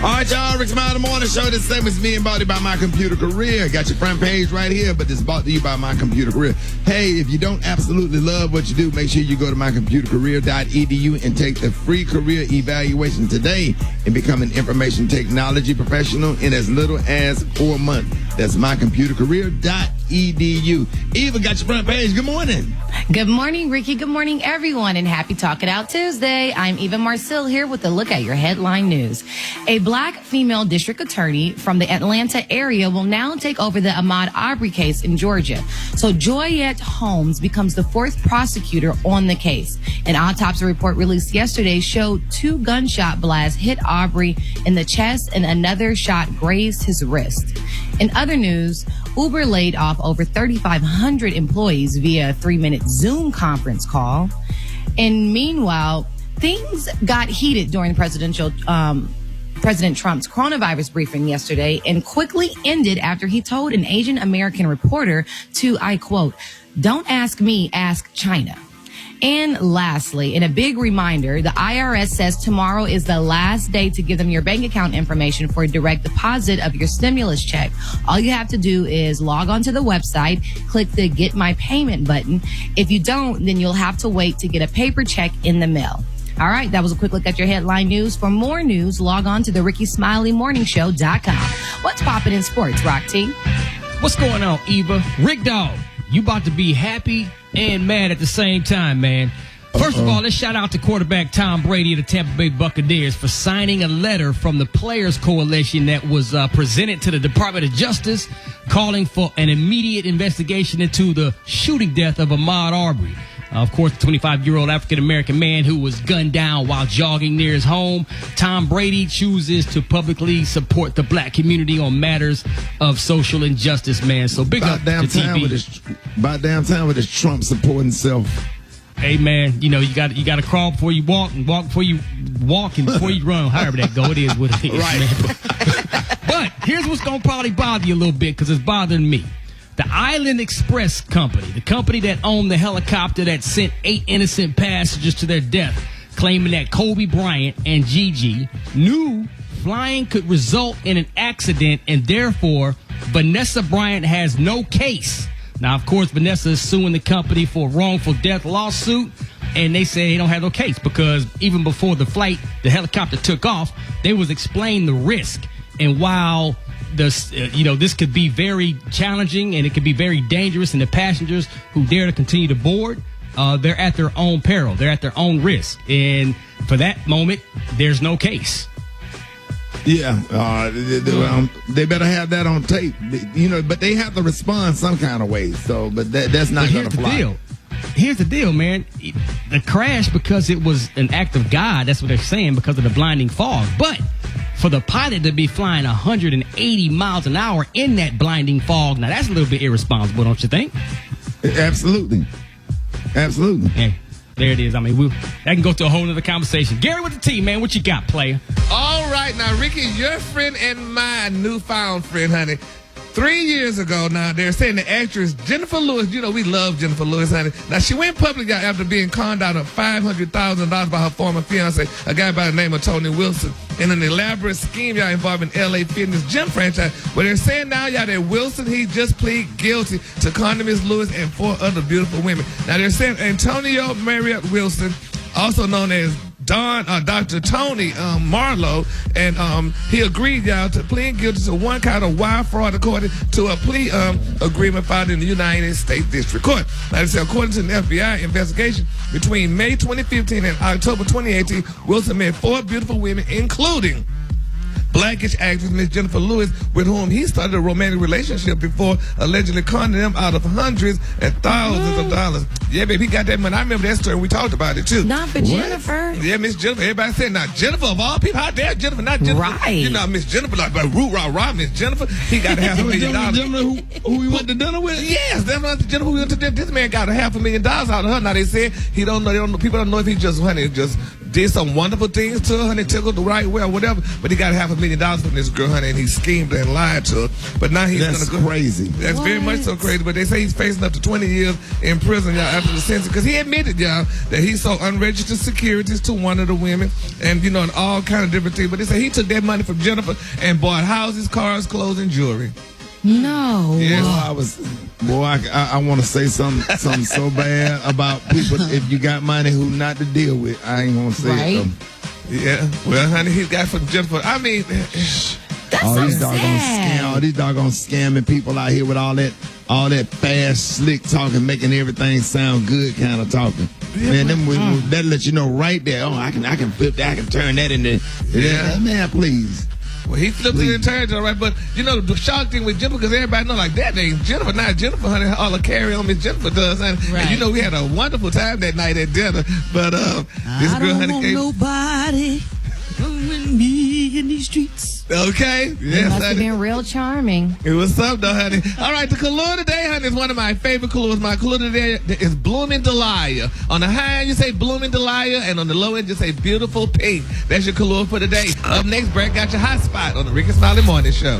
All right, y'all. Rick Smile, the morning show. This same as me, embodied by My Computer Career. Got your front page right here, but it's brought to you by My Computer Career. Hey, if you don't absolutely love what you do, make sure you go to mycomputercareer.edu and take the free career evaluation today and become an information technology professional in as little as 4 months. That's mycomputercareer.edu. Eva, got your front page. Good morning. Good morning, Ricky. Good morning, everyone, and happy Talk It Out Tuesday. I'm Eva Marcille here with a look at your headline news. A black female district attorney from the Atlanta area will now take over the Ahmaud Arbery case in Georgia. So Joyette Holmes becomes the fourth prosecutor on the case. An autopsy report released yesterday showed 2 gunshot blasts hit Arbery in the chest and another shot grazed his wrist. In other news, Uber laid off over 3,500 employees via a 3-minute Zoom conference call. And meanwhile, things got heated during President Trump's coronavirus briefing yesterday and quickly ended after he told an Asian American reporter to, I quote, "Don't ask me, ask China." And lastly, in a big reminder, the IRS says tomorrow is the last day to give them your bank account information for a direct deposit of your stimulus check. All you have to do is log onto the website, click the Get My Payment button. If you don't, then you'll have to wait to get a paper check in the mail. All right, that was a quick look at your headline news. For more news, log on to the RickySmileyMorningShow.com. What's popping in sports, Rock T? What's going on, Eva? Rick Dog, you about to be happy and mad at the same time, man. First of all, let's shout out to quarterback Tom Brady of the Tampa Bay Buccaneers for signing a letter from the Players Coalition that was presented to the Department of Justice calling for an immediate investigation into the shooting death of Ahmaud Arbery. Of course, the 25-year-old African-American man who was gunned down while jogging near his home. Tom Brady chooses to publicly support the black community on matters of social injustice, man. So big up to TB. About damn time with his Trump supporting self. Hey, man, you know, you got to crawl before you walk and walk before you walk and before you run. However that go, it is what it is, right, man. But here's what's going to probably bother you a little bit because it's bothering me. The Island Express Company, the company that owned the helicopter that sent 8 innocent passengers to their death, claiming that Kobe Bryant and Gigi knew flying could result in an accident and therefore Vanessa Bryant has no case. Now, of course, Vanessa is suing the company for a wrongful death lawsuit, and they say they don't have no case because even before the flight, the helicopter took off, they was explaining the risk. And while this could be very challenging and it could be very dangerous, and the passengers who dare to continue to board, they're at their own peril. They're at their own risk. And for that moment, there's no case. Yeah, they better have that on tape, but they have to respond some kind of way. So, but that's not going to fly. Here's the deal, man. The crash, because it was an act of God, that's what they're saying, because of the blinding fog. But for the pilot to be flying 180 miles an hour in that blinding fog, now that's a little bit irresponsible, don't you think? Absolutely. Absolutely. Hey, there it is. I mean, that can go to a whole other conversation. Gary with the T, man, what you got, player? All right, now, Ricky, your friend and my newfound friend, honey. 3 years ago now, they're saying the actress Jenifer Lewis, we love Jenifer Lewis, honey. Now, she went public after being conned out of $500,000 by her former fiance, a guy by the name of Tony Wilson, in an elaborate scheme, involving LA Fitness gym franchise. But they're saying now, that Wilson, he just pleaded guilty to conning Ms. Lewis and 4 other beautiful women. Now, they're saying Antonio Marriott Wilson, also known as Dr. Tony Marlowe, and he agreed, to plead guilty to one count of wire fraud according to a plea agreement filed in the United States District Court. Now, they say, according to the FBI investigation, between May 2015 and October 2018, Wilson met 4 beautiful women, including Blackish actress Miss Jenifer Lewis, with whom he started a romantic relationship before allegedly conning them out of hundreds and thousands of dollars. Yeah, baby, he got that money. I remember that story. We talked about it, too. Not for Jenifer. Yeah, Miss Jenifer. Everybody said, now, Jenifer, of all people, how dare Jenifer, not Jenifer. Right. Miss Jenifer, like, rah, Miss Jenifer, he got $500,000. Jenifer who we went to dinner with? Yes, that's not Jenifer who we went to dinner. This man got $500,000 out of her. Now, they said people don't know if he just did some wonderful things to her, honey, tickled the right way or whatever. But he got $500,000 from this girl, honey, and he schemed and lied to her. But now he's That's going to go. crazy. That's very much so crazy. But they say he's facing up to 20 years in prison, y'all, after the sentence. Because he admitted, y'all, that he sold unregistered securities to one of the women and, and all kind of different things. But they say he took that money from Jenifer and bought houses, cars, clothes, and jewelry. No. Yes. I want to say something so bad about people. If you got money, who not to deal with, I ain't gonna say Right. it. Yeah. Well, honey, he got from Jenifer. I mean, That's All so these doggone sad. all these doggone scamming people out here with all that fast, slick talking, making everything sound good kind of talking. Man, that let you know right there. Oh, I can flip that. I can turn that into. Yeah. Man, please. well, he flipped it and turned it, all right. But, the shock thing with Jenifer, because everybody know, like, that ain't Jenifer, not Jenifer, honey. All the carry on Miss Jenifer does, honey. Right. And, we had a wonderful time that night at dinner. But this girl, honey, came. Nobody with me in these streets. Okay. It Yes, must have honey. been real charming. It was something, though, honey. All right, the color today, honey, is one of my favorite colors. My color today is Blooming Dahlia. On the high end, you say Blooming Dahlia, and on the low end, you say Beautiful Pink. That's your color for today. Up next, Brett got your hot spot on the Ricky Smiley Morning Show.